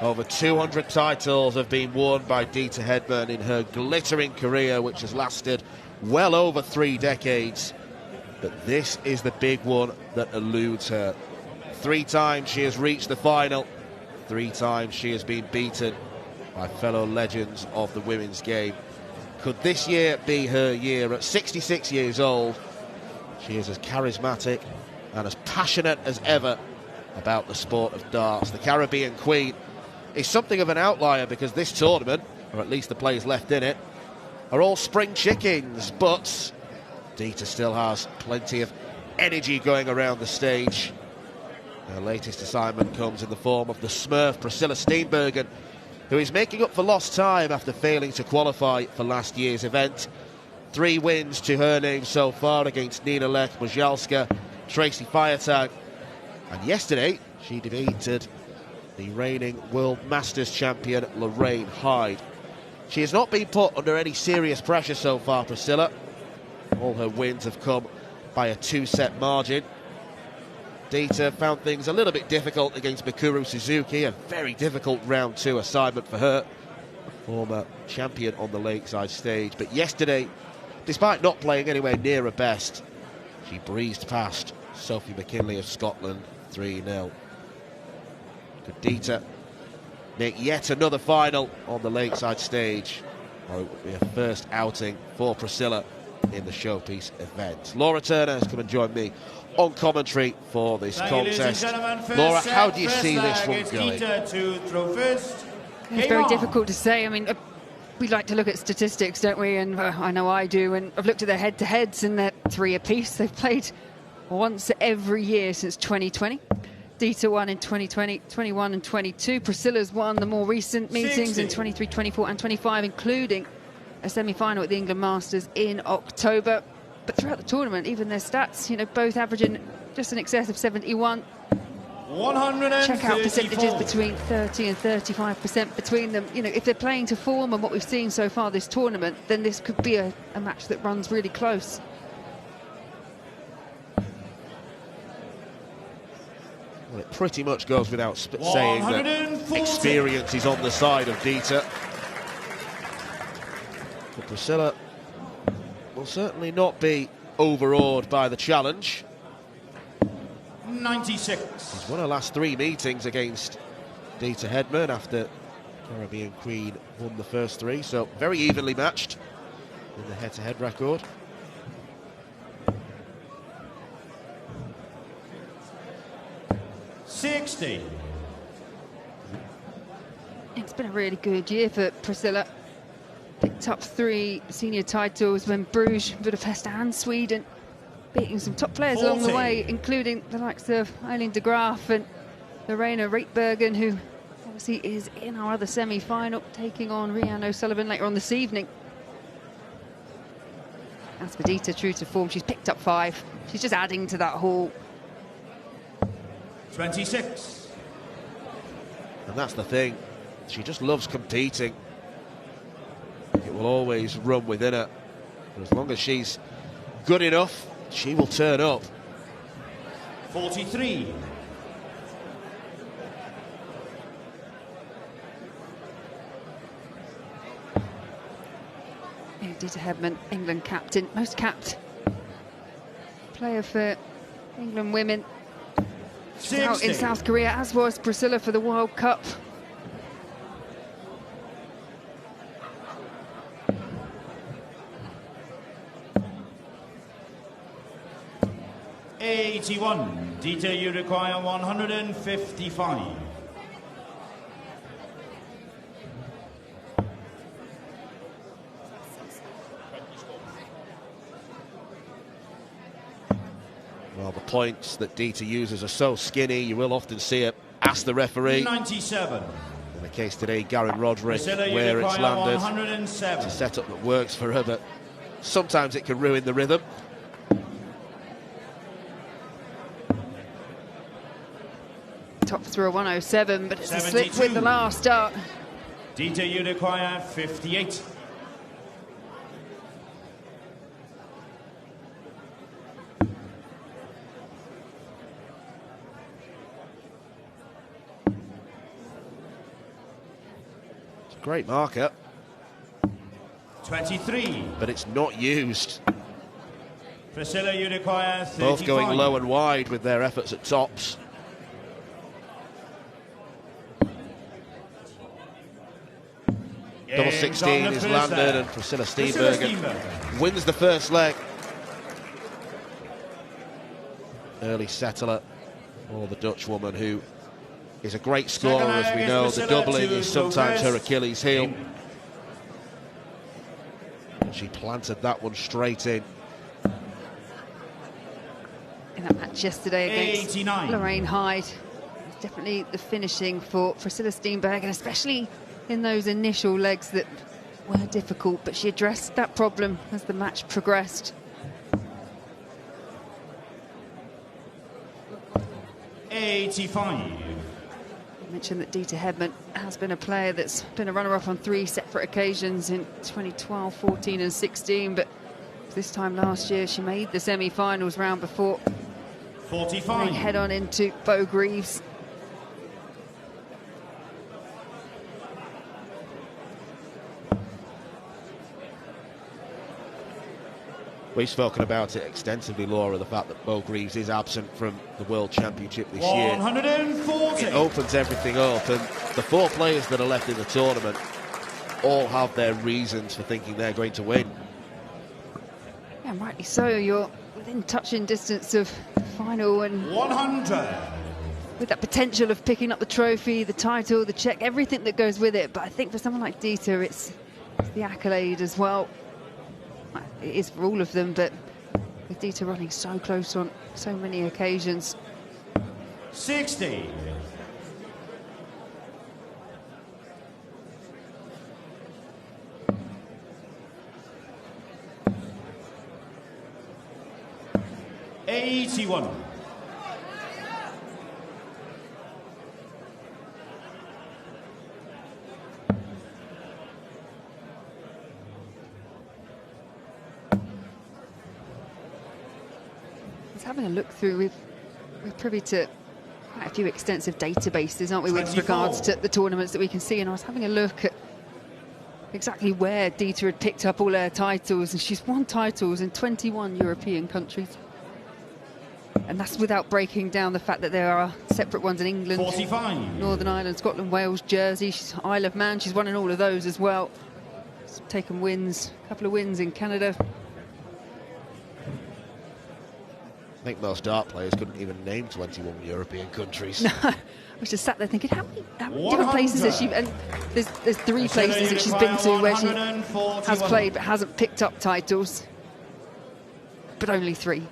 Over 200 titles have been won by Deta Hedman in her glittering career, which has lasted well over 3 decades. But this is the big one that eludes her. 3 times she has reached the final. 3 times she has been beaten by fellow legends of the women's game. Could this year be her year? At 66 years old, she is as charismatic and as passionate as ever about the sport of darts. The Caribbean Queen is something of an outlier because this tournament, or at least the players left in it, are all spring chickens, but Deta still has plenty of energy going around the stage. Her latest assignment comes in the form of the Smurf, Priscilla Steenbergen, who is making up for lost time after failing to qualify for last year's event. 3 wins to her name so far against Nina Lech, Mojalska, Tracy Feiertag, and yesterday she defeated the reigning World Masters champion Lorraine Hyde. She has not been put under any serious pressure so far, Priscilla. All her wins have come by a 2-set margin. Deta found things a little bit difficult against Mikuru Suzuki, a very difficult round 2 assignment for her, former champion on the Lakeside stage. But yesterday, despite not playing anywhere near her best, she breezed past Sophie McKinley of Scotland 3-0. Could Deta make yet another final on the Lakeside stage, or it would be a first outing for Priscilla in the showpiece event? Laura Turner has come and joined me on commentary for this contest. Laura, how do you see this one going? It's very difficult to say. I mean, we like to look at statistics, don't we? And I know I do. And I've looked at their head-to-heads, and they're 3 apiece. They've played once every year since 2020. Deta won in 2020, 21 and 22. Priscilla's won the more recent meetings in 23, 24 and 25, including a semi-final at the England Masters in October. But throughout the tournament, even their stats, you know, both averaging just in excess of 71. Check out percentages between 30 and 35% between them. You know, if they're playing to form and what we've seen so far this tournament, then this could be a match that runs really close. Well, it pretty much goes without saying that experience is on the side of Deta. But Priscilla will certainly not be overawed by the challenge. 96. She's won her last 3 meetings against Deta Hedman after Caribbean Queen won the first 3, so very evenly matched in the head-to-head record. It's been a really good year for Priscilla. Picked up 3 senior titles when Bruges, Budapest and Sweden, beating some top players along the way, including the likes of Eileen de Graaf and Lorena Reitbergen, who obviously is in our other semi-final, taking on Rhiannon O'Sullivan later on this evening. As for Deta, true to form, she's picked up 5. She's just adding to that haul. 26. And that's the thing, she just loves competing. It will always run within her. But as long as she's good enough, she will turn up. 43. Yeah, Deta Hedman, England captain, most capped player for England women. Out in South Korea, as was Priscilla for the World Cup. Deta, you require 155. Well, the points that Deta uses are so skinny, you will often see it. Ask the referee. 97. In the case today, Garen Roderick, where it's landed. 107. It's a setup that works for her, but sometimes it can ruin the rhythm. Top through a 107, but it's a slip with the last start. Deta, you require 58. It's a great marker. 23. But it's not used. Priscilla, you require 35. Both going low and wide with their efforts at tops. Double 16 is landed, and Priscilla Steenbergen wins the first leg. Early settler for the Dutch woman, who is a great scorer, as we know. The doubling is sometimes her Achilles heel. And she planted that one straight in. In that match yesterday against 89. Lorraine Hyde, it's definitely the finishing for Priscilla Steenbergen, especially in those initial legs that were difficult, but she addressed that problem as the match progressed. 85. I mentioned that Deta Hedman has been a player that's been a runner-up on 3 separate occasions in 2012, 14 and 16, but this time last year she made the semi-finals round before 45. head on into Bo Greaves. We've spoken about it extensively, Laura, the fact that Bo Greaves is absent from the World Championship this year. 140. It opens everything up, and the 4 players that are left in the tournament all have their reasons for thinking they're going to win. Yeah, rightly so. You're within touching distance of the final, and 100. with that potential of picking up the trophy, the title, the check, everything that goes with it. But I think for someone like Deta, it's the accolade as well. It is for all of them, but with Deta running so close on so many occasions. 60. $81. Having a look through, we're privy to quite a few extensive databases, aren't we, with 24. regards to the tournaments that we can see, and I was having a look at exactly where Deta had picked up all her titles, and she's won titles in 21 European countries. And that's without breaking down the fact that there are separate ones in England, 45. Northern Ireland, Scotland, Wales, Jersey, Isle of Man. She's won in all of those as well. She's taken wins, a couple of wins in Canada. I think most dart players couldn't even name 21 European countries. No, I was just sat there thinking, how many different places has she been? And there's 3 places that she's been to where she has played but hasn't picked up titles. But only 3.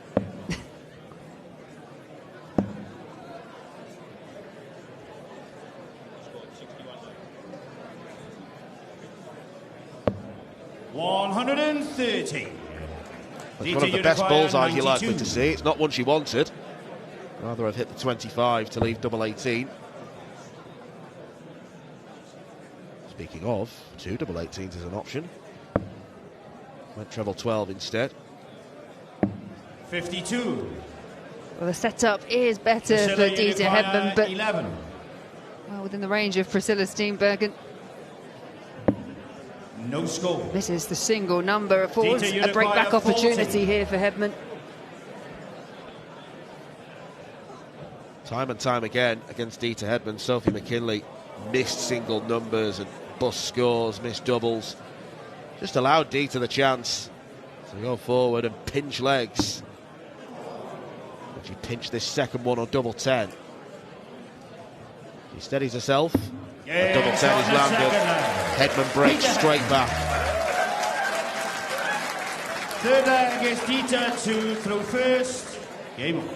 $130. That's one of the best bullseyes you're likely to see. It's not one she wanted. Rather have hit the 25 to leave double 18. Speaking of, 2 double 18s is an option. Went treble 12 instead. 52. Well, the setup is better for Deta Hedman, but 11. well, within the range of Priscilla Steenbergen. No score. This is the single number. Affords a breakback opportunity here for Hedman. Time and time again against Deta Hedman, Sophie McKinley missed single numbers and bust scores, missed doubles. Just allowed Deta the chance to go forward and pinch legs. But she pinched this second one on double 10. She steadies herself. Yeah, Double 10 is landed. Hedman breaks straight back. Third leg against Deta to throw first. Game on.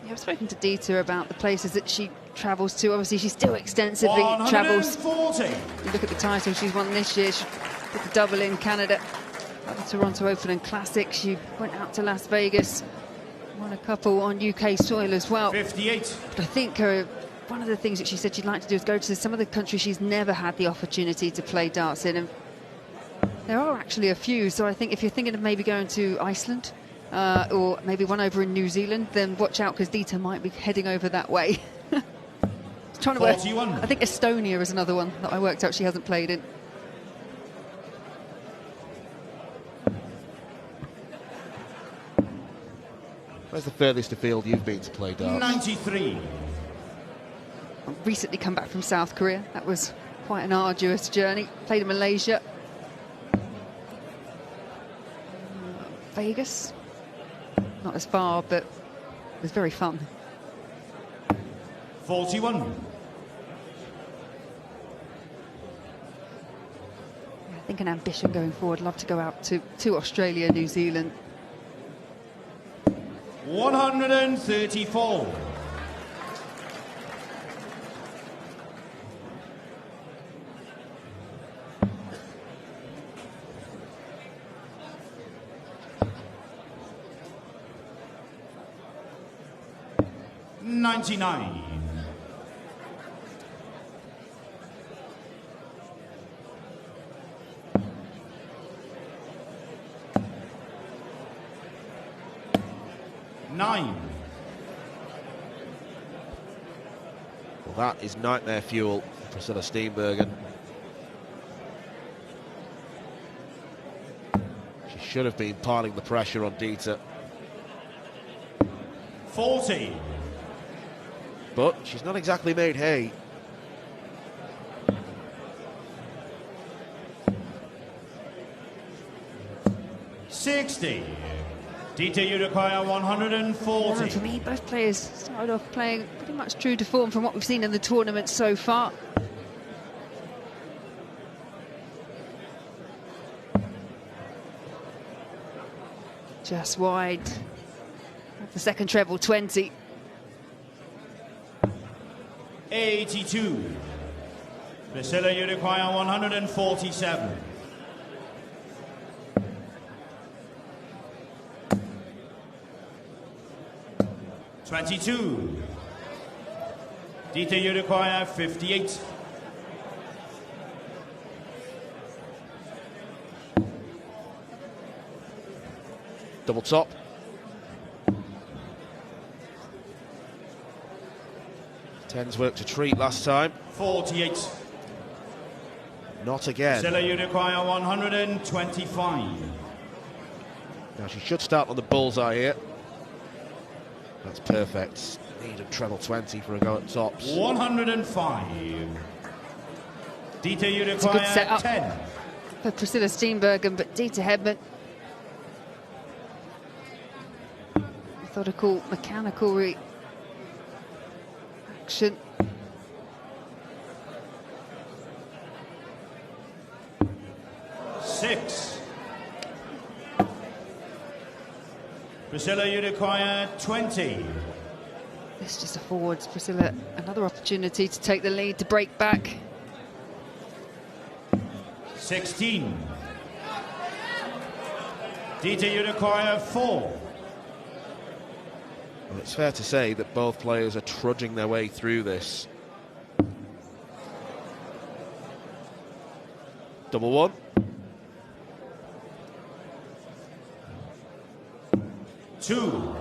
Yeah, I've spoken to Deta about the places that she travels to. Obviously, she still extensively travels. 140. You look at the title she's won this year. She did the double in Canada, at the Toronto Open and Classic. She went out to Las Vegas, won a couple on UK soil as well. 58. But I think one of the things that she said she'd like to do is go to some of the countries she's never had the opportunity to play darts in. And There are actually a few, so I think if you're thinking of maybe going to Iceland or maybe one over in New Zealand, then watch out because Deta might be heading over that way. Trying to work. I think Estonia is another one that I worked out she hasn't played in. Where's the furthest afield you've been to play darts? 93. I've recently come back from South Korea. That was quite an arduous journey. Played in Malaysia. Vegas. Not as far, but it was very fun. 41. I think an ambition going forward. Love to go out to Australia, New Zealand. 134. $99. $9. Well, that is nightmare fuel for Priscilla Steenbergen. She should have been piling the pressure on Deta. 40. But she's not exactly made hay. $60. Deta, you require 140. Yeah, for me, both players started off playing pretty much true to form from what we've seen in the tournament so far. Just wide. The second treble, 20. 82. Priscilla, you require 147. $22. Deta, you require 58. Double top. Tens worked a treat last time. 48. Not again. Priscilla, you require 125. Now she should start on the bullseye here. That's perfect. Need a treble 20 for a go at tops. 105. Deta, you It's a good require setup 10. for Priscilla Steenbergen, but Deta Hedman. Methodical, mechanical reaction. $6. Priscilla, you require 20. This just affords Priscilla another opportunity to take the lead, to break back. 16. Deta, you require 4. Well, it's fair to say that both players are trudging their way through this. Double one. $2.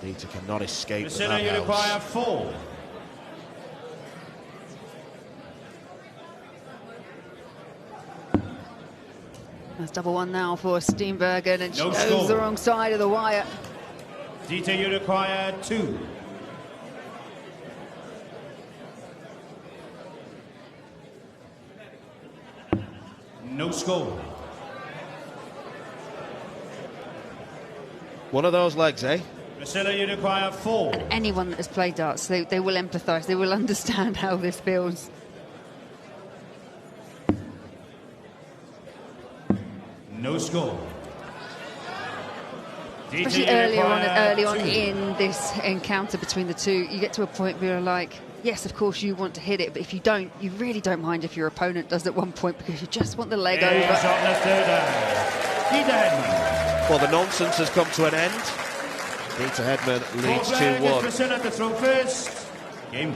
Deta cannot escape. Priscilla, you require 4. That's double one now for Steenbergen, and she No goes score. the wrong side of the wire. Deta, you require 2. No score. One of those legs, eh? Priscilla, you require 4. Anyone that has played darts, they will empathise, they will understand how this feels. No score. Deta, Especially you early on 2. in this encounter between the two, you get to a point where you're like, yes, of course you want to hit it, but if you don't, you really don't mind if your opponent does at one point, because you just want the leg over. On the third Deta Hedman. Well, the nonsense has come to an end. Deta Hedman leads 2-1. Priscilla to throw first. Game.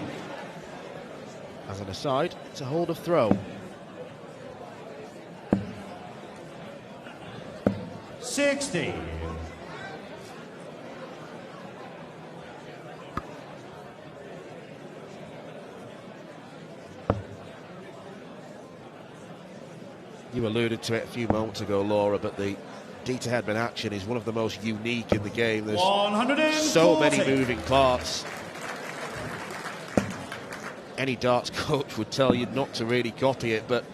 As an aside, it's a hold of throw. 60. You alluded to it a few moments ago, Laura, but the Deta Hedman action is one of the most unique in the game. There's so many moving parts. Any darts coach would tell you not to really copy it, but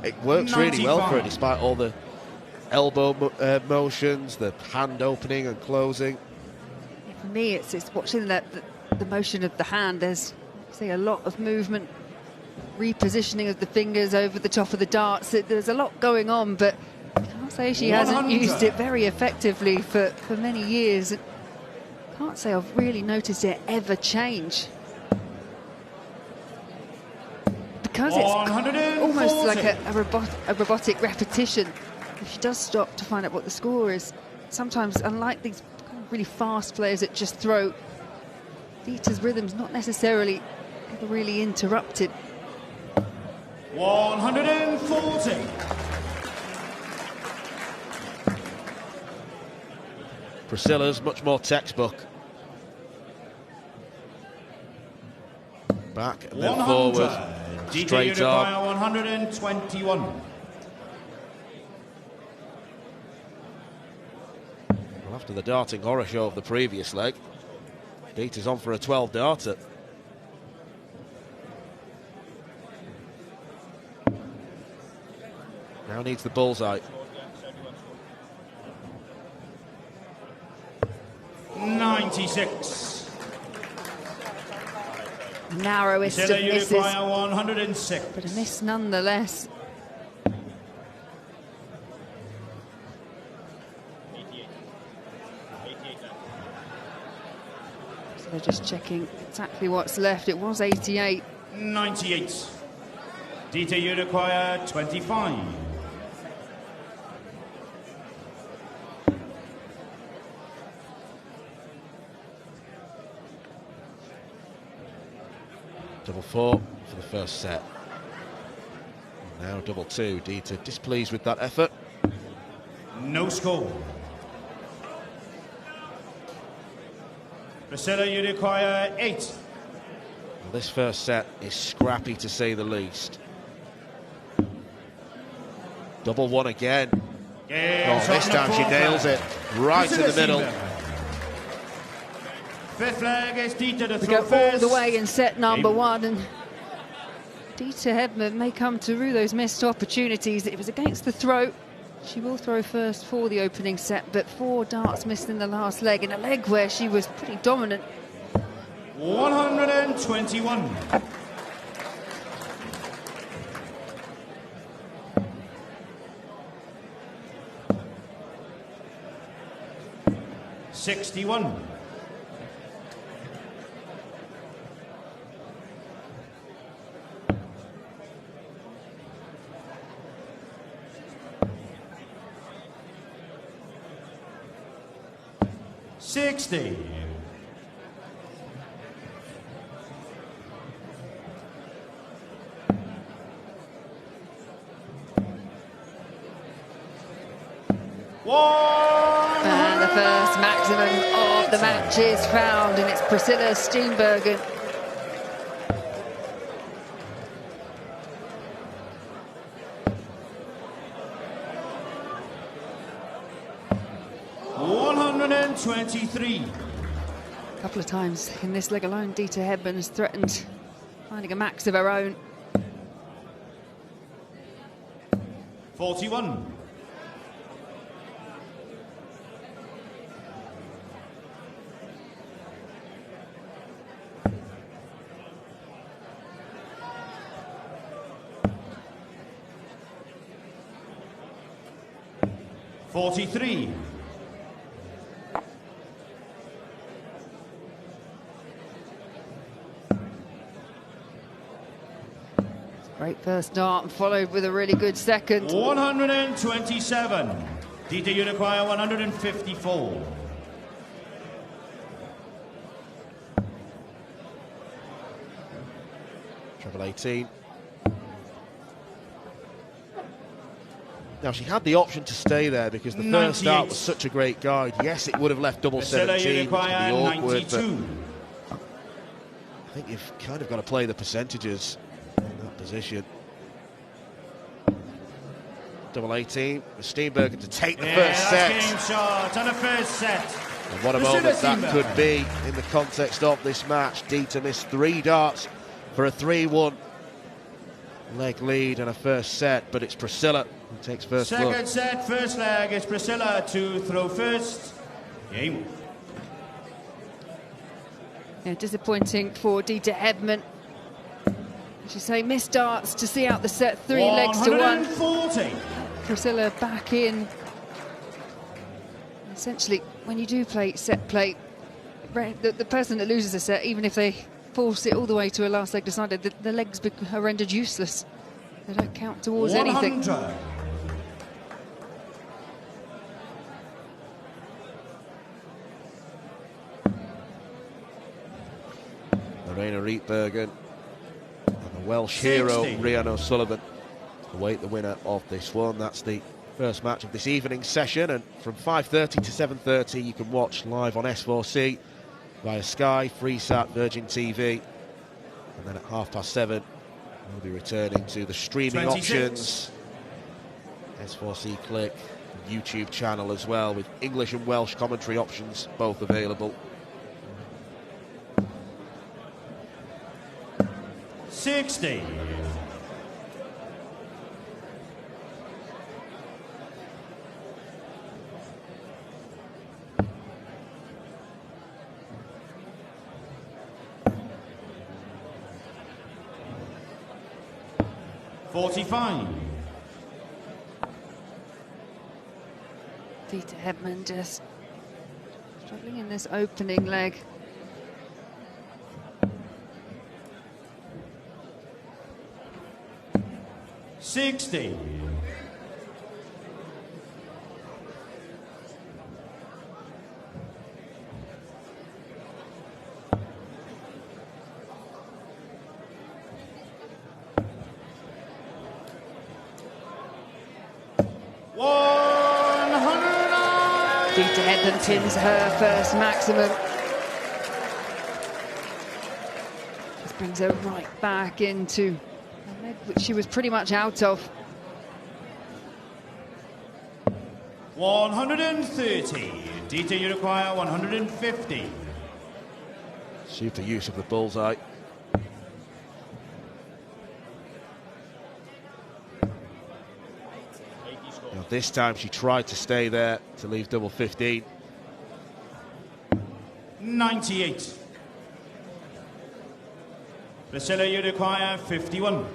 it works really well for it, despite all the elbow motions, the hand opening and closing. For me, it's watching the motion of the hand. There's, say, a lot of movement, repositioning of the fingers over the top of the darts. There's a lot going on, but I'll say she hasn't used it very effectively for many years. Can't say I've really noticed it ever change. Because it's almost like a robotic repetition. If she does stop to find out what the score is, sometimes, unlike these kind of really fast players that just throw, Deta's rhythm's not necessarily ever really interrupted. 140. Priscilla's much more textbook. Back and then forward. Straight up. 121. Well, after the darting horror show of the previous leg, Deta's on for a 12-darter. Now needs the bullseye. 96. Narrowest of misses, 106. but a miss nonetheless. So they're just checking exactly what's left. It was 88. 98. Deta, you require 25. Double 4 for the first set. Now double 2. Deta displeased with that effort. No score. Priscilla, you require 8. Well, this first set is scrappy to say the least. Double 1 again. Yes, this time she nails it. Right in the middle. Fifth leg is Deta to We throw go first. all the way in set number 1, and Deta Hedman may come through those missed opportunities. It was against the throat. She will throw first for the opening set, but 4 darts missed in the last leg, in a leg where she was pretty dominant. 121. $61. $60. And the first maximum of the match is found, and it's Priscilla Steenbergen. $123. A couple of times in this leg alone, Deta Hedman has threatened finding a max of her own. 41. $43. Great first dart, followed with a really good second. 127. Deta, you require 154. Treble 18. Now, she had the option to stay there because the first start was such a great guide. Yes, it would have left double Priscilla, 17, which would be awkward, 92. but I think you've kind of got to play the percentages in that position. Double 18 for Steenbergen to take the first set. Game shot on the first set. And what a moment that could be in the context of this match. Deta missed 3 darts for a 3-1 leg lead and a first set, but it's Priscilla who takes first Second look. set, first leg is Priscilla to throw first. Game. Yeah, disappointing for Deta Hedman. As you say, missed darts to see out the set, 3 legs to 1. 140. Priscilla back in. Essentially, when you do play set play, the person that loses a set, even if they force it all the way to a last leg decided, the legs are rendered useless. They don't count towards 100. anything. Lorena Rietbergen and the Welsh hero Rhian O'Sullivan await the winner of this one. That's the first match of this evening session, and from 5:30 to 7:30 you can watch live on S4C via Sky, Freesat, Virgin TV, and then at 7:30 we'll be returning to the streaming 26. options, S4C Click, YouTube channel as well, with English and Welsh commentary options both available. 60. $45. Deta Hedman just struggling in this opening leg. $60. Deta Hedman pins her first maximum. This brings her right back into a leg which she was pretty much out of. 130. Deta, you require 150. Super use of the bullseye. Now this time she tried to stay there to leave double 15. 98. Priscilla, you require 51.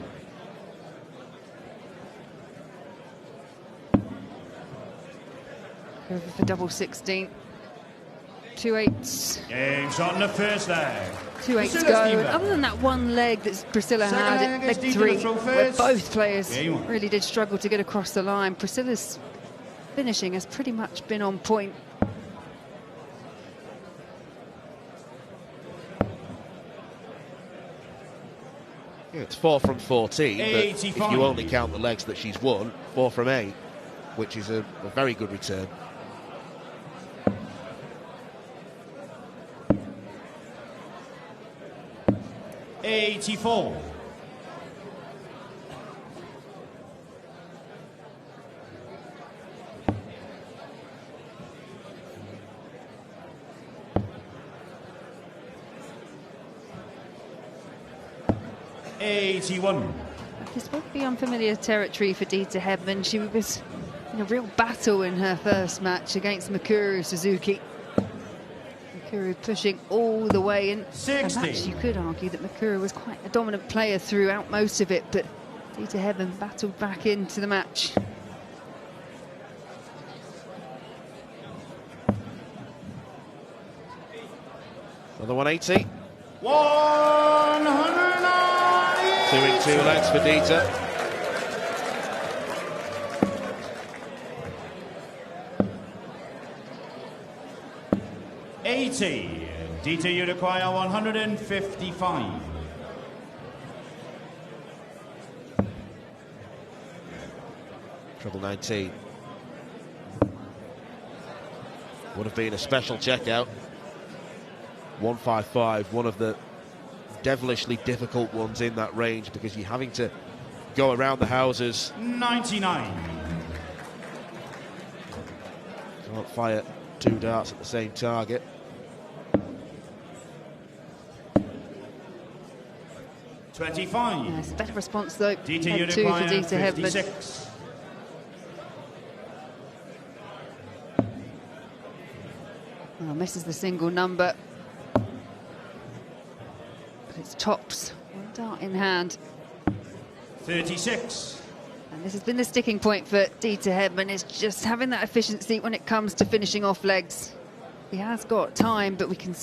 Over for double 16. 2 8s. Game shot in the first leg. 2 8s go. And other than that one leg that Priscilla had at leg 3, where both players really did struggle to get across the line, Priscilla's finishing has pretty much been on point. Yeah, it's 4 from 14, but if you only count the legs that she's won, 4 from 8, which is a very good return. $84. $81. This would be unfamiliar territory for Deta Hedman. She was in a real battle in her first match against Mikuru Suzuki. Mikuru pushing all the way in. 60. Perhaps you could argue that Mikuru was quite a dominant player throughout most of it, but Deta Hedman battled back into the match. Another 180. 190. 2 in 2 legs for Deta. $80. Deta, you require 155. Treble 19. Would have been a special checkout. 155, one of the devilishly difficult ones in that range because you're having to go around the houses. 99. Can't fire 2 darts at the same target. Yes, better response though. Deta, Head 2 for Deta Hedman. 56. Well, misses the single number. But it's tops. 1 dart in hand. 36. And this has been the sticking point for Deta Hedman, is just having that efficiency when it comes to finishing off legs. He has got time, but we've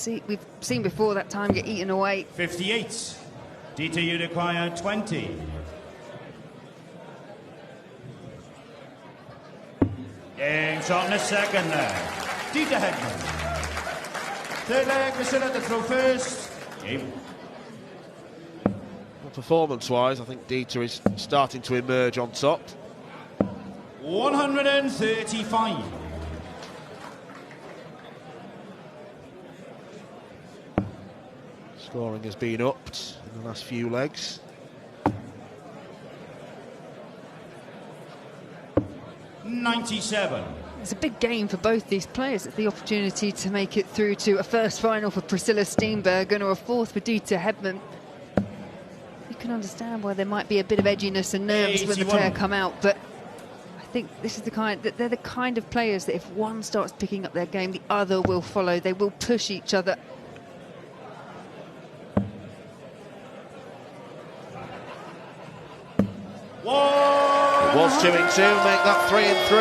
seen before that time get eaten away. 58. Deta, you require 20. Game shot in a second there. Deta Hedman. Third leg, Priscilla to throw first. Game. Well, performance-wise, I think Deta is starting to emerge on top. 135. Scoring has been upped in the last few legs. $97. It's a big game for both these players. It's the opportunity to make it through to a first final for Priscilla Steenbergen or a fourth for Deta Hedman. You can understand why there might be a bit of edginess and nerves when the pair come out, but I think this is they're the kind of players that if one starts picking up their game, the other will follow. They will push each other. It was 2 and 2, make that 3 and 3.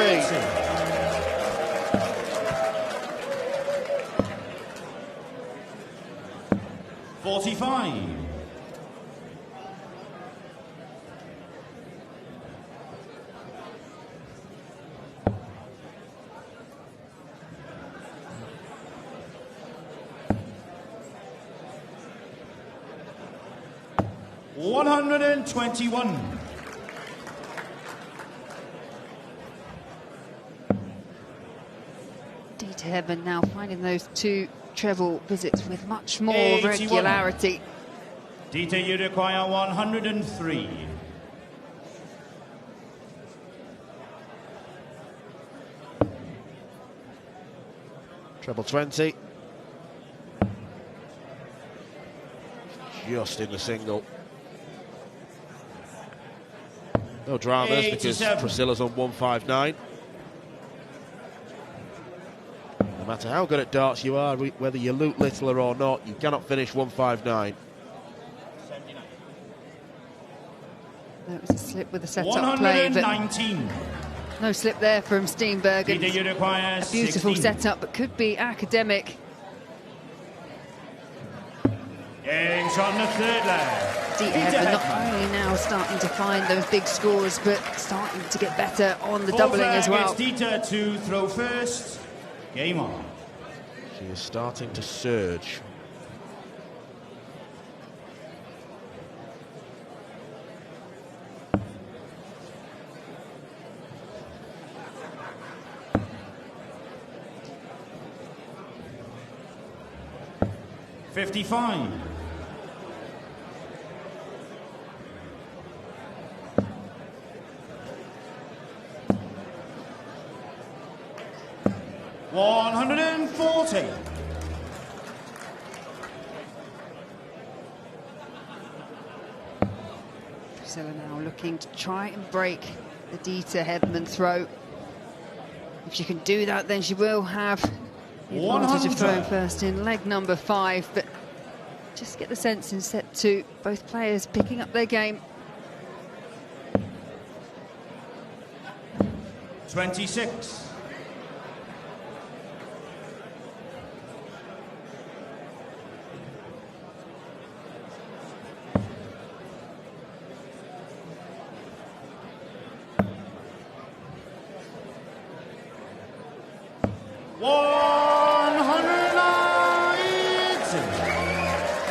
45. $121. Deta Hedman now finding those 2 treble visits with much more 81. regularity. Deta, you require 103. Treble 20. Just in the single. No dramas because Priscilla's on 159. No matter how good at darts you are, whether you loot littler or not, you cannot finish 159. That was a slip with a set-up play, but no slip there from Steenbergen. A beautiful set-up, but could be academic. Game shot in the third leg. Deta Hedman not only now starting to find those big scores, but starting to get better on the doubling as well. Deta to throw first. Game on. She is starting to surge. $55. $140. Priscilla now looking to try and break the Deta Hedman throw. If she can do that, then she will have the advantage of throwing first in leg number 5, but just get the sense in set 2, both players picking up their game. 26.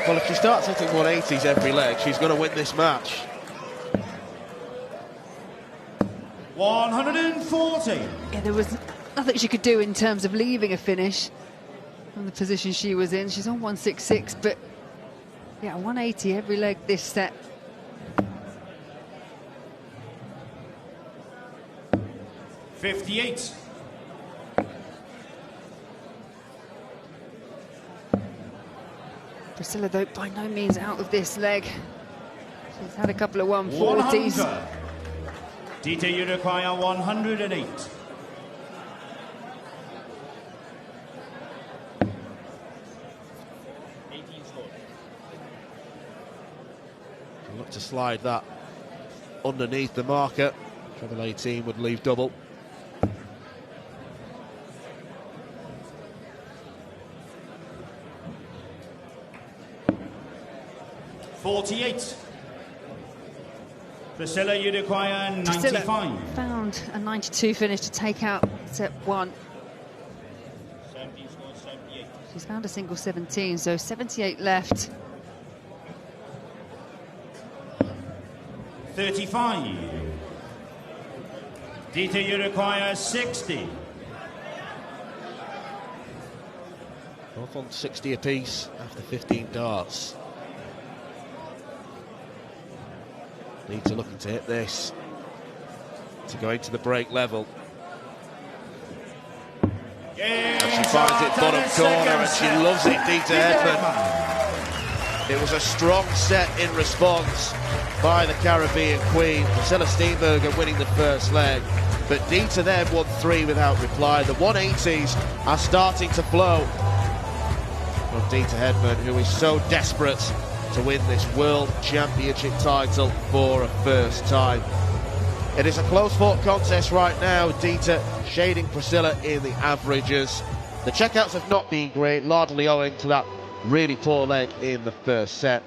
Well, if she starts hitting 180s every leg, she's going to win this match. 140. Yeah, there was nothing she could do in terms of leaving a finish from the position she was in. She's on 166, but yeah, 180 every leg this set. $58. Priscilla, though, by no means out of this leg. She's had a couple of 140s. 100. Deta, you require 108. Look to slide that underneath the marker. Treble 18 would leave double. $48. Priscilla, you require 95. Priscilla found a 92 finish to take out set 1. 17 scores, 78. She's found a single 17, so 78 left. 35. Deta, you require 60. Both on 60 apiece after 15 darts. Deta looking to hit this to go into the break level. And she finds it bottom corner and she loves it, Deta Hedman. It was a strong set in response by the Caribbean Queen. Priscilla Steenbergen winning the first leg, but Deta then won 3 without reply. The 180s are starting to flow from Deta Hedman, who is so desperate to win this World Championship title for a first time. It is a close-fought contest right now, Deta shading Priscilla in the averages. The checkouts have not been great, largely owing to that really poor leg in the first set.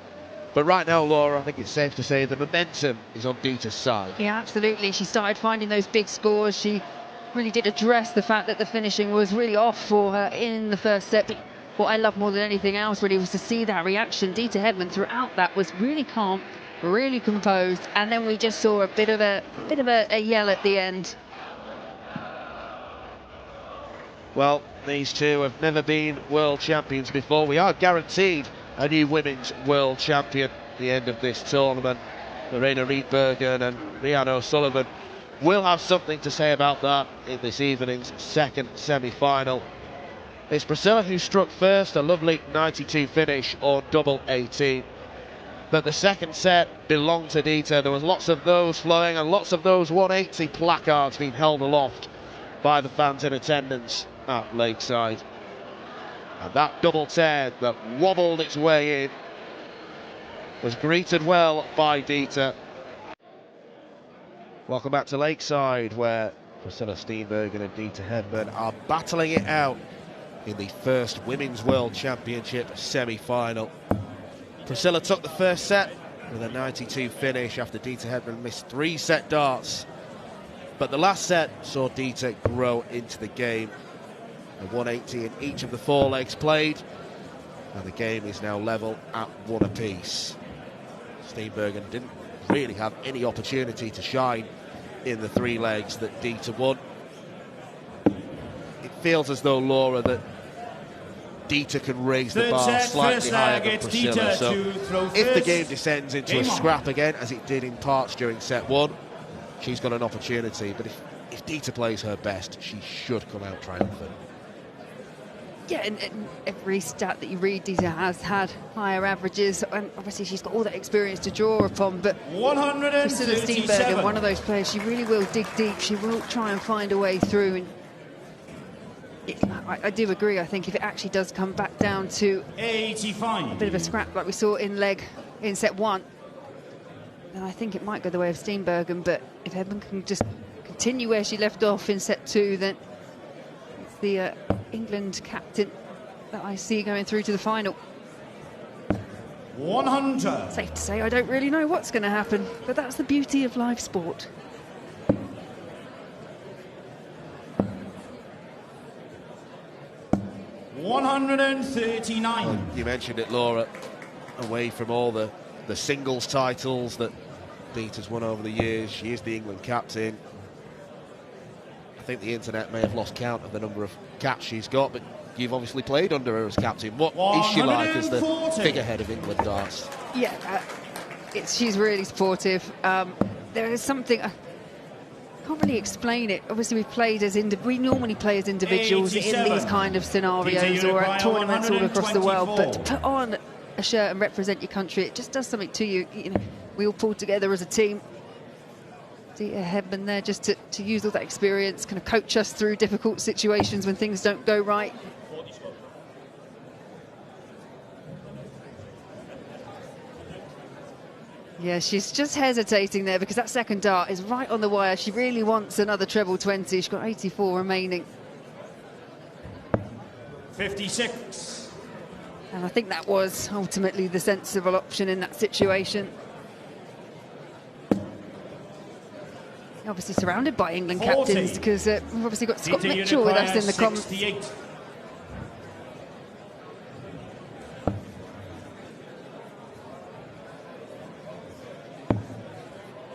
But right now, Laura, I think it's safe to say the momentum is on Deta's side. Yeah, absolutely. She started finding those big scores. She really did address the fact that the finishing was really off for her in the first set. But what I love more than anything else really was to see that reaction. Deta Hedman throughout that was really calm, really composed, and then we just saw a bit of a yell at the end. Well, these two have never been world champions before. We are guaranteed a new women's world champion at the end of this tournament. Lorena Rietbergen and Rianne O'Sullivan will have something to say about that in this evening's second semi-final. It's Priscilla who struck first, a lovely 92 finish on double 18. But the second set belonged to Deta. There was lots of those flowing and lots of those 180 placards being held aloft by the fans in attendance at Lakeside. And that double 10 that wobbled its way in was greeted well by Deta. Welcome back to Lakeside, where Priscilla Steenbergen and Deta Hedman are battling it out in the first Women's World Championship semi-final. Priscilla took the first set with a 92 finish after Deta Hedman missed 3 set darts. But the last set saw Deta grow into the game. A 180 in each of the 4 legs played, and the game is now level at 1 apiece. Steenbergen didn't really have any opportunity to shine in the 3 legs that Deta won. It feels as though, Laura, that Deta can raise the bar slightly higher than Priscilla. So if the game descends into a scrap again, as it did in parts during set 1, she's got an opportunity. But if Deta plays her best, she should come out triumphant. Yeah, and every stat that you read, Deta has had higher averages, and obviously she's got all that experience to draw upon, but Priscilla Steenbergen, one of those players, she really will dig deep, she will try and find a way through, and I do agree. I think if it actually does come back down to 85, a bit of a scrap like we saw in set 1, then I think it might go the way of Steenbergen, but if Hedman can just continue where she left off in set 2, then it's the England captain that I see going through to the final. 100. Safe to say I don't really know what's going to happen, but that's the beauty of live sport. $139. Well, you mentioned it, Laura, away from all the singles titles that Deta's won over the years, she is the England captain. think the internet may have lost count of the number of caps she's got, but you've obviously played under her as captain. What is she like as the figurehead of England darts? Yeah, she's really supportive. There is something, I can't really explain it. Obviously, we normally play as individuals in these kind of scenarios or at tournaments all across the world, but to put on a shirt and represent your country, it just does something to you. You know, we all pull together as a team. Deta Hedman there just to use all that experience, kind of coach us through difficult situations when things don't go right. Yeah, she's just hesitating there because that second dart is right on the wire. She really wants another treble 20. She's got 84 remaining. 56. And I think that was ultimately the sensible option in that situation. Obviously surrounded by England 40. captains because we've obviously got Scott Mitchell with us in the comments. 68.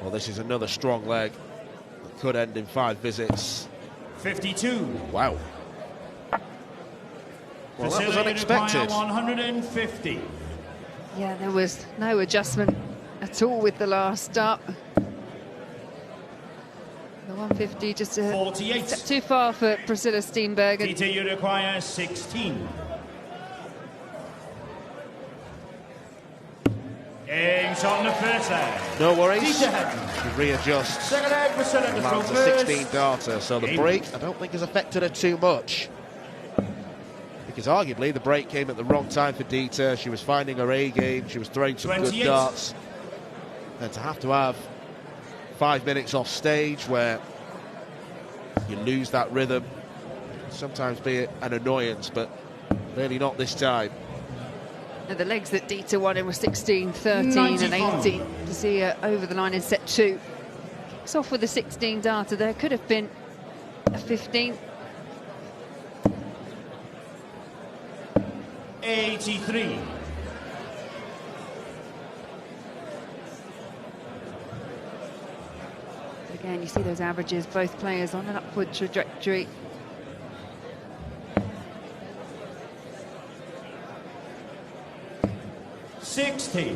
Well, this is another strong leg that could end in 5 visits. 52. Wow. Well, that was unexpected. 150. Yeah, there was no adjustment at all with the last start. The 150 just a 48. step too far for Priscilla Steenbergen. Deta, you require 16. Game shot on the first leg. No worries. Deta Hedman. She readjusts. Second leg, Priscilla to throw Lands a first. 16 darter, so the break I don't think has affected her too much. Because arguably the break came at the wrong time for Deta. She was finding her A game, she was throwing some 28. good darts. And to have 5 minutes off stage where you lose that rhythm, sometimes be an annoyance, but really not this time. And the legs that Deta won in were 16, 13 95. and 18 to see her over the line in set 2. Kicks off with a 16 darter. There could have been a 15. 83. Again, you see those averages, both players on an upward trajectory. $60.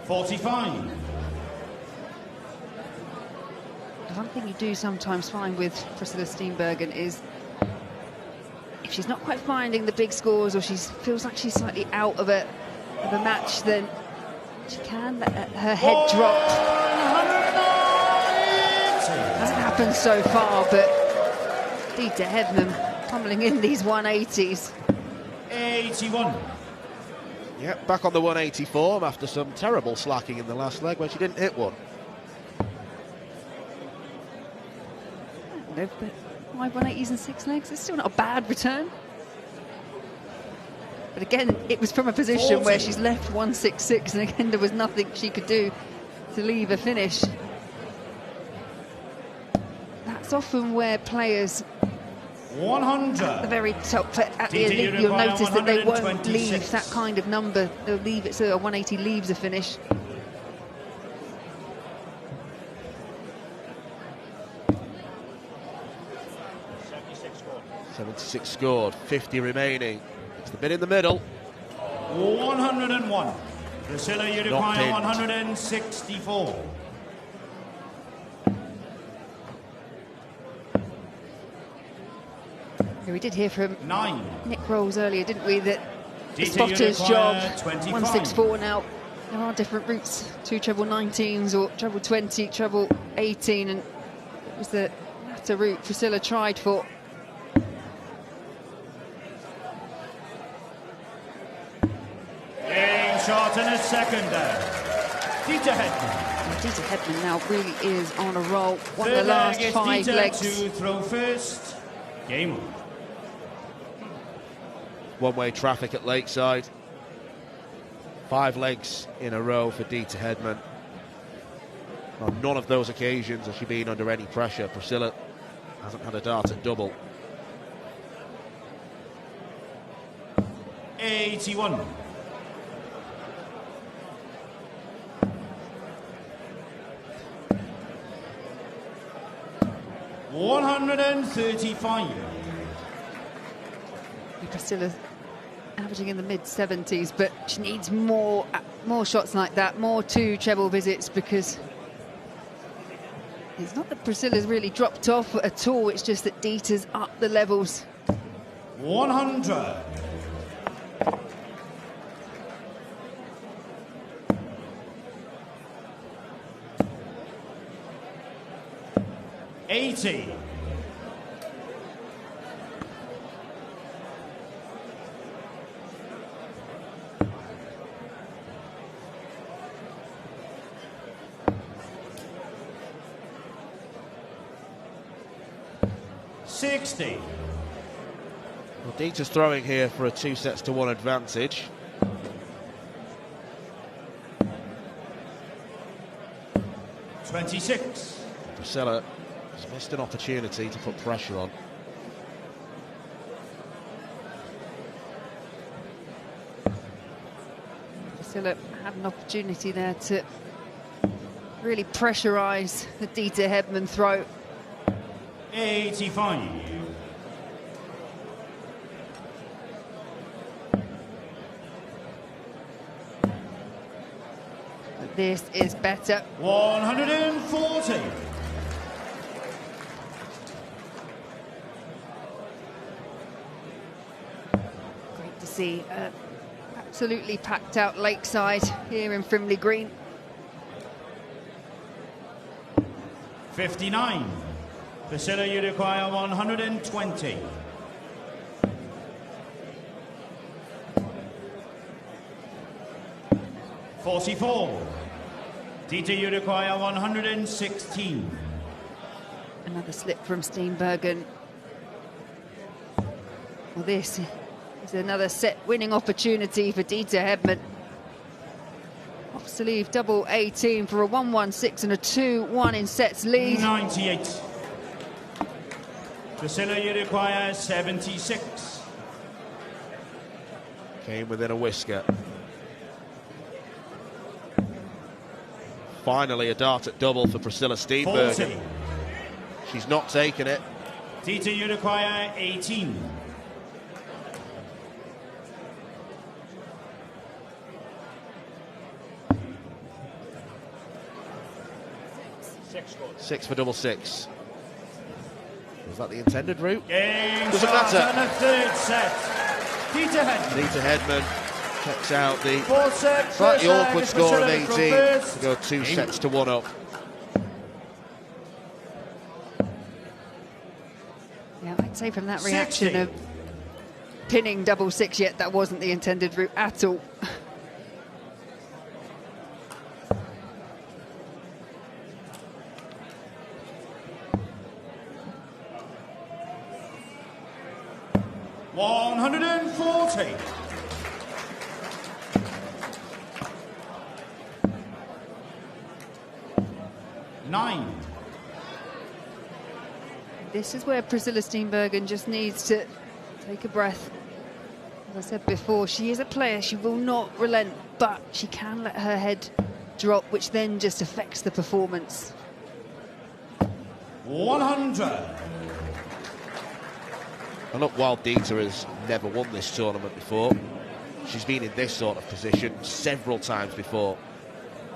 $45. The one thing you do sometimes find with Priscilla Steenbergen is if she's not quite finding the big scores or she feels like she's slightly out of a match, then she can let her head drop. Hasn't happened so far, but Deta Hedman pummeling in these 180s. 81. Yep, back on the 180 form after some terrible slacking in the last leg when she didn't hit one. But 5 180s and 6 legs, it's still not a bad return. But again, it was from a position 40. where she's left 166, and again, there was nothing she could do to leave a finish. That's often where players 100. at the very top, at the elite, you'll notice that they won't leave that kind of number. They'll leave it so a 180 leaves a finish. $76 scored, 50 remaining. It's the bit in the middle. 101. Priscilla, you require pinned. 164. Yeah, we did hear from 9. Nick Rolls earlier, didn't we, that the Deta, spotter's you job, require 25. 164 now. There are different routes, 2 treble 19s or treble 20, treble 18, and it was the latter route Priscilla tried for. Game shot in a second there. Deta Hedman. And Deta Hedman now really is on a roll. Won the Third last leg is 5 Deta legs. to throw first. Game on. One-way traffic at Lakeside. 5 legs in a row for Deta Hedman. On none of those occasions has she been under any pressure. Priscilla hasn't had a dart at double. 81. $135. Priscilla's averaging in the mid-70s, but she needs more shots like that, more two treble visits, because it's not that Priscilla's really dropped off at all, it's just that Deta's up the levels. 100. $80. $60. Well, Deta's throwing here for a 2-1 advantage. $26. Priscilla has missed an opportunity to put pressure on. Priscilla had an opportunity there to really pressurise the Deta Hedman throw. 85. But this is better. 140. Great to see absolutely packed out Lakeside here in Frimley Green. 59. Priscilla, you require 120. $44. Deta, you require 116. Another slip from Steenbergen. Well, this is another set winning opportunity for Deta Hedman. Off sleeve double 18 for a 1-1-6 and a 2-1 in sets lead. 98. Priscilla, you require 76. Came within a whisker. Finally a dart at double for Priscilla Steenbergen. 40. She's not taken it. Deta, you require 18. Six for double six. Was that the intended route? Game Doesn't starts matter. in the third set. Deta Hedman. Deta Hedman checks out the Fourth set. slightly first awkward leg, score of Priscilla 18 first. to go 2-1 up. Yeah, I'd say from that reaction 60. of pinning double six, yet that wasn't the intended route at all. $140. $9. This is where Priscilla Steenbergen just needs to take a breath. As I said before, she is a player, she will not relent, but she can let her head drop, which then just affects the performance. 100. And look, while Deta has never won this tournament before, she's been in this sort of position several times before.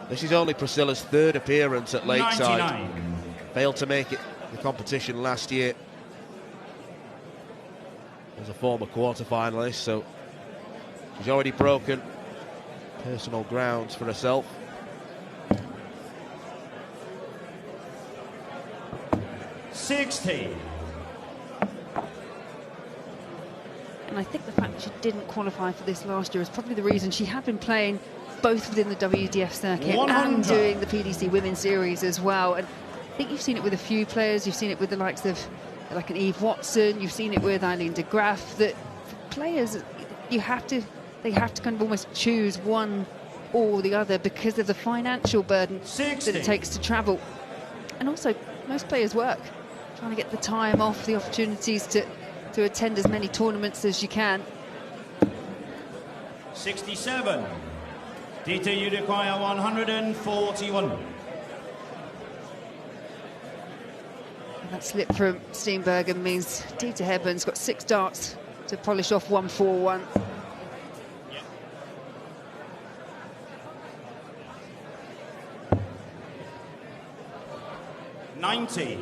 This is only Priscilla's third appearance at Lakeside. 99. Failed to make it the competition last year as a former quarter-finalist, so she's already broken personal grounds for herself. $60. And I think the fact that she didn't qualify for this last year is probably the reason. She had been playing both within the WDF circuit 100. and doing the PDC Women's Series as well. And I think you've seen it with a few players. You've seen it with the likes of like an Eve Watson. You've seen it with Eileen de Graaf. That players, they have to kind of almost choose one or the other because of the financial burden 60. that it takes to travel. And also, most players work, trying to get the time off, the opportunities to attend as many tournaments as you can. 67. Deta, you require 141. That slip from Steenbergen means Deta Hedman's got 6 darts to polish off 141. Yeah. $90.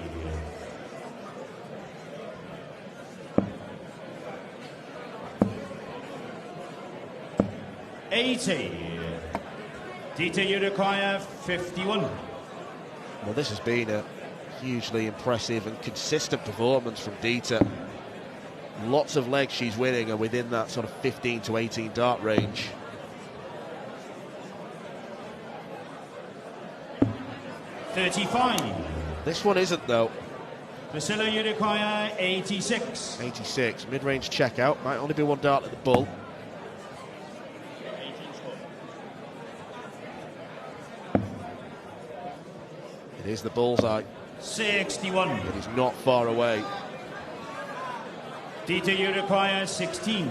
80. Deta, you require 51. Well, this has been a hugely impressive and consistent performance from Deta. Lots of legs she's winning are within that sort of 15 to 18 dart range. $35. This one isn't, though. Priscilla, you require 86. 86, mid-range checkout, might only be 1 dart at the bull. It is the bullseye. 61. It is not far away. Deta, you require 16.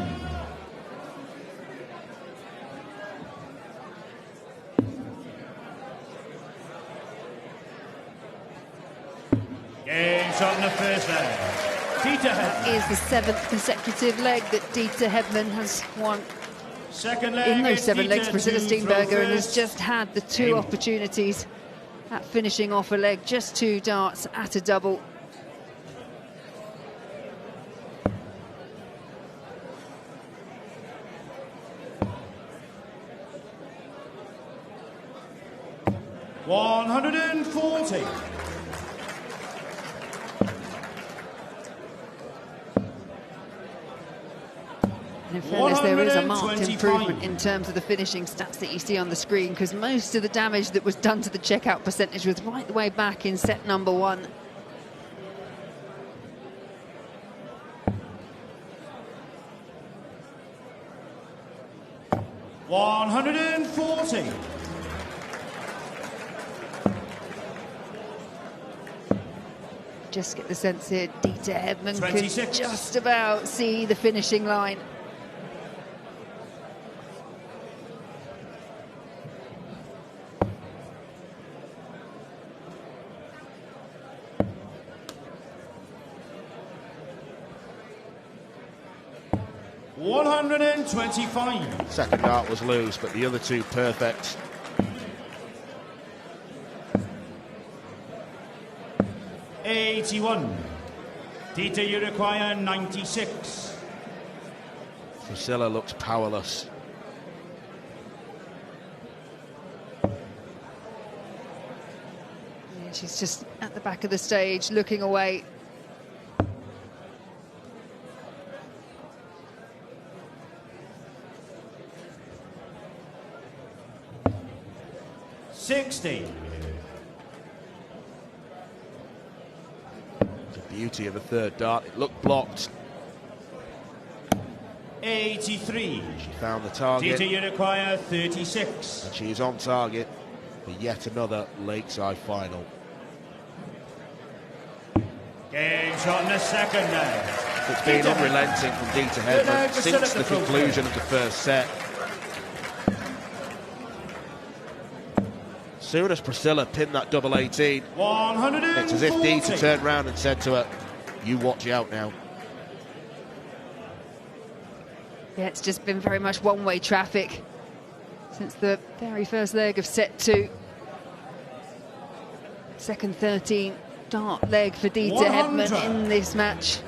Game shot in the first leg. Deta Hedman. Is the 7th consecutive leg that Deta Hedman has won. Second leg. In those 7 Deta legs, Priscilla to throw Steenbergen has first. just had the 2 Game. opportunities at finishing off a leg, just 2 darts at a double. $140. In fairness, there is a marked 125. improvement in terms of the finishing stats that you see on the screen, because most of the damage that was done to the checkout percentage was right the way back in set number 1. $140. Just get the sense here, Deta Hedman 26. could just about see the finishing line. $125. Second dart was loose, but the other 2 perfect. $81. Deta, you require 96. Priscilla looks powerless. Yeah, she's just at the back of the stage, looking away. $60. The beauty of a 3rd dart. It looked blocked. $83. She found the target. Deta, you require 36. And she is on target for yet another Lakeside final. Game shot in the second leg. It's been Deta unrelenting from Deta Hedman. Hedman Priscilla since the to throw conclusion first. of the first set. Soon as Priscilla pinned that double 18, 140. it's as if Deta turned round and said to her, "You watch out now." Yeah, it's just been very much one-way traffic since the very first leg of set 2. Second 13 dart leg for Deta 100. Hedman in this match.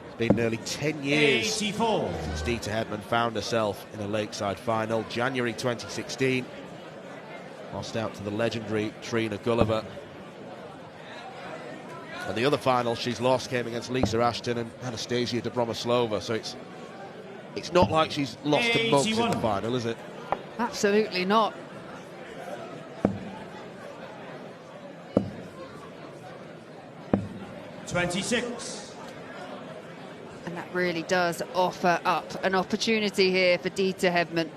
It's been nearly 10 years 84. since Deta Hedman found herself in a Lakeside final. January 2016, lost out to the legendary Trina Gulliver. And the other final she's lost came against Lisa Ashton and Anastasia Dobromoslova, so it's not like she's lost to months in the 81. final, is it? Absolutely not. $26. And that really does offer up an opportunity here for Deta Hedman.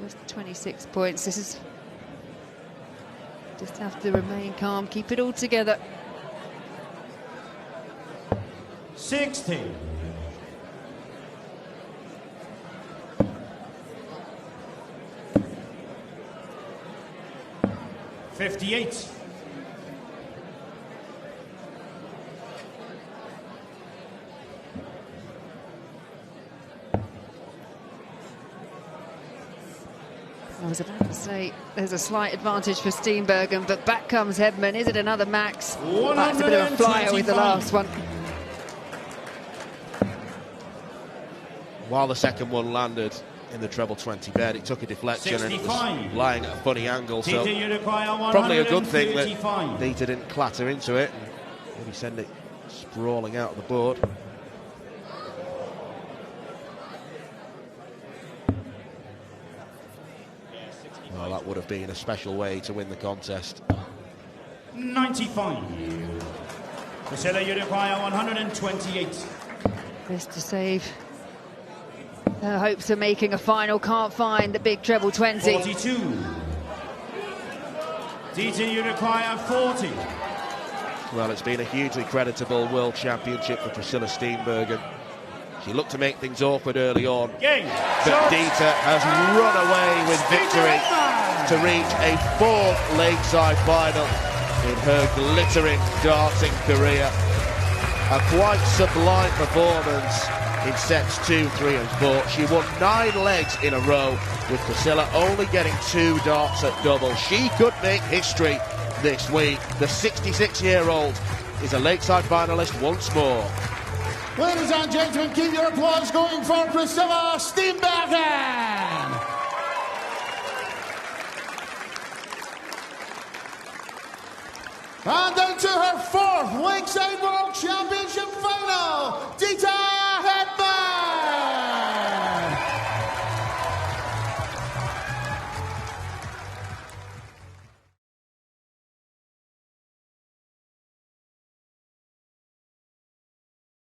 Just 26 points. This is just have to remain calm, keep it all together. 60. $58. I was about to say there's a slight advantage for Steenbergen, but back comes Hedman. Is it another max? That's a bit of a flyer with the last one. While the second one landed in the treble 20 bed, it took a deflection 65. and it was lying at a funny angle, so Deta, you require probably a good thing that 135. Deta didn't clatter into it and maybe send it sprawling out of the board. Well, that would have been a special way to win the contest. 95. Priscilla, you require 128. Best to save. Her hopes of making a final, can't find the big treble 20. 42. Deta, you require 40. Well, it's been a hugely creditable World Championship for Priscilla Steenbergen. She looked to make things awkward early on, but Deta has run away with victory to reach a 4th Lakeside final in her glittering darting career. A quite sublime performance in sets 2, 3 and 4. She won 9 legs in a row, with Priscilla only getting 2 darts at double. She could make history this week. The 66-year-old is a Lakeside finalist once more. Ladies and gentlemen, keep your applause going for Priscilla Steenbergen. And into her 4th Lakeside World